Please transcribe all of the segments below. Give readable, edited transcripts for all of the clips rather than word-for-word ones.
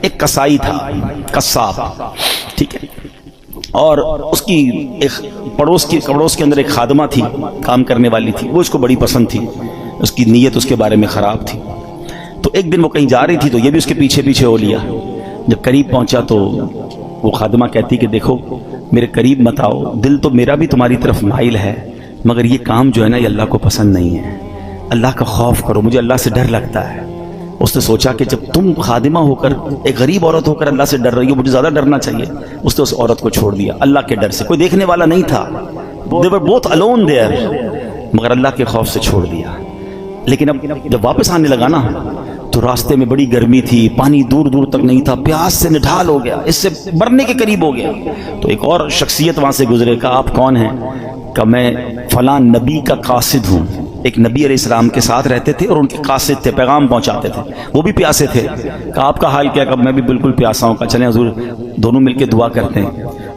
ایک کسائی تھا، قصاب، ٹھیک ہے، اور اس کی ایک پڑوس کے اندر ایک خادمہ تھی، کام کرنے والی تھی، وہ اس کو بڑی پسند تھی، اس کی نیت اس کے بارے میں خراب تھی۔ تو ایک دن وہ کہیں جا رہی تھی تو یہ بھی اس کے پیچھے پیچھے ہو لیا۔ جب قریب پہنچا تو وہ خادمہ کہتی کہ دیکھو میرے قریب مت آؤ، دل تو میرا بھی تمہاری طرف مائل ہے، مگر یہ کام جو ہے نا یہ اللہ کو پسند نہیں ہے، اللہ کا خوف کرو، مجھے اللہ سے ڈر لگتا ہے۔ اس نے سوچا کہ جب تم خادمہ ہو کر، ایک غریب عورت ہو کر اللہ سے ڈر رہی ہو، مجھے زیادہ ڈرنا چاہیے۔ اس نے اس عورت کو چھوڑ دیا اللہ کے ڈر سے، کوئی دیکھنے والا نہیں تھا، they were both alone there، مگر اللہ کے خوف سے چھوڑ دیا۔ لیکن اب جب واپس آنے لگا نا تو راستے میں بڑی گرمی تھی، پانی دور دور تک نہیں تھا، پیاس سے نڈھال ہو گیا، اس سے مرنے کے قریب ہو گیا۔ تو ایک اور شخصیت وہاں سے گزرے، کہا آپ کون ہیں؟ کہ میں فلاں نبی کا قاصد ہوں۔ ایک نبی علیہ السلام کے ساتھ رہتے تھے اور ان کے قاصد تھے، پیغام پہنچاتے تھے، وہ بھی پیاسے تھے۔ کہا آپ کا حال کیا؟ کہ میں بھی بالکل پیاسا ہوں۔ کہا چلیں حضور دونوں مل کے دعا کرتے ہیں۔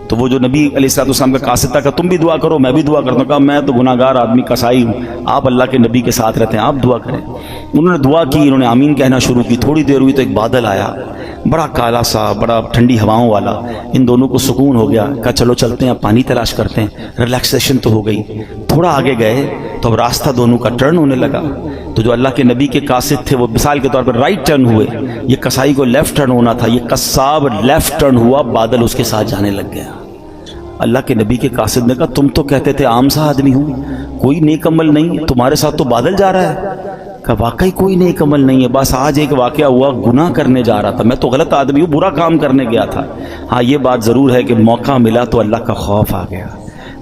تو وہ جو نبی علیہ السلام کا قاصد تھا کہ تم بھی دعا کرو میں بھی دعا کرتا ہوں۔ کہا میں تو گناہ گار آدمی کسائی ہوں، آپ اللہ کے نبی کے ساتھ رہتے ہیں، آپ دعا کریں۔ انہوں نے دعا کی، انہوں نے آمین کہنا شروع کی۔ تھوڑی دیر ہوئی تو ایک بادل آیا، بڑا کالا سا، بڑا ٹھنڈی ہواؤں والا۔ ان دونوں کو سکون ہو گیا، کہا چلو چلتے ہیں، اب پانی تلاش کرتے ہیں، ریلیکسیشن تو ہو گئی۔ تھوڑا آگے گئے تو اب راستہ دونوں کا ٹرن ہونے لگا۔ تو جو اللہ کے نبی کے قاصد تھے وہ مثال کے طور پر رائٹ ٹرن ہوئے، یہ کسائی کو لیفٹ ٹرن ہونا تھا، یہ قصاب لیفٹ ٹرن ہوا، بادل اس کے ساتھ جانے لگ گیا۔ اللہ کے نبی کے قاصد نے کہا تم تو کہتے تھے عام سا آدمی ہوں، کوئی نیک عمل نہیں، تمہارے ساتھ تو بادل جا رہا ہے۔ کہا واقعی کوئی نیک عمل نہیں ہے، بس آج ایک واقعہ ہوا، گناہ کرنے جا رہا تھا، میں تو غلط آدمی ہوں، برا کام کرنے گیا تھا۔ ہاں یہ بات ضرور ہے کہ موقع ملا تو اللہ کا خوف آ گیا،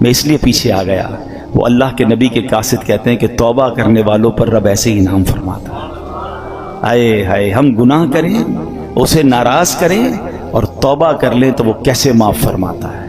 میں اس لیے پیچھے آ گیا۔ وہ اللہ کے نبی کے قاصد کہتے ہیں کہ توبہ کرنے والوں پر رب ایسے ہی انعام فرماتا ہے۔ آئے ہائے، ہم گناہ کریں، اسے ناراض کریں اور توبہ کر لیں تو وہ کیسے معاف فرماتا ہے۔